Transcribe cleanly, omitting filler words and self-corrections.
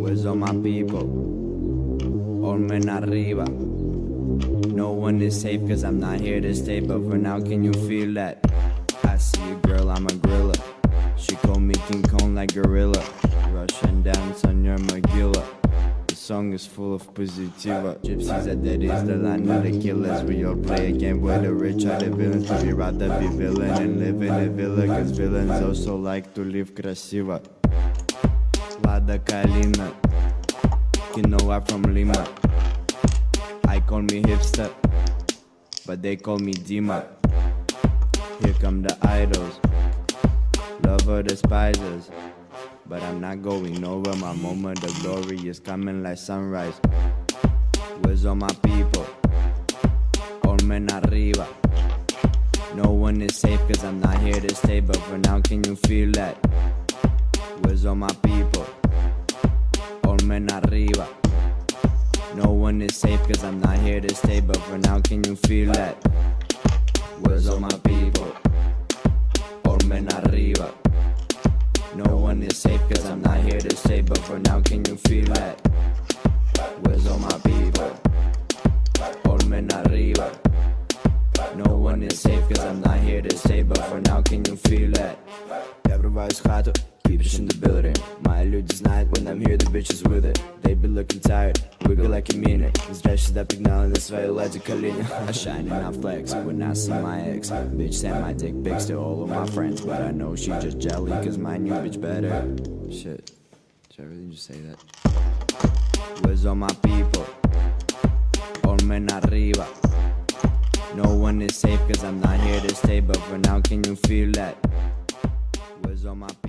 Where's all my people? All men arriba. No one is safe cause I'm not here to stay, but for now can you feel that? I see a girl, I'm a gorilla. She called me King Kong like gorilla. Russian dance on your Magilla. The song is full of positiva. Gypsies are dead is the line of the killers. We all play a game where the rich are the villains, but we rather be villain and live in a villa, cause villains also like to live красиво. Lada Kalina, you know I'm from Lima. I call me hipster, but they call me Dima. Here come the idols, lover despisers, but I'm not going over. My moment of glory is coming like sunrise. Where's all my people? All men arriba. No one is safe cause I'm not here to stay, but for now can you feel that? Where's all my people? All men arriba. No one is safe cause I'm not here to stay, but for now can you feel that? Where's all my people? All men arriba. No one is safe cause I'm not here to stay, but for now can you feel that? Where's all my people? All men arriba. No one is safe cause I'm not here to stay, but for now can you feel that? Я врываюсь в хату, peepers in the building. Мои люди знают, when I'm here, the bitches with it. They be looking tired, wiggle like a minute. Зря сюда пригнали на своей ладе колени. I shine and I flex when I see my ex. Bitch send my dick pics to all of my friends, but I know she just jelly cause my new bitch better. Shit, did I really just say that? Where's all my people? All men arriba. No one is safe cause I'm not here to stay, but for now can you feel that? Where's all my people?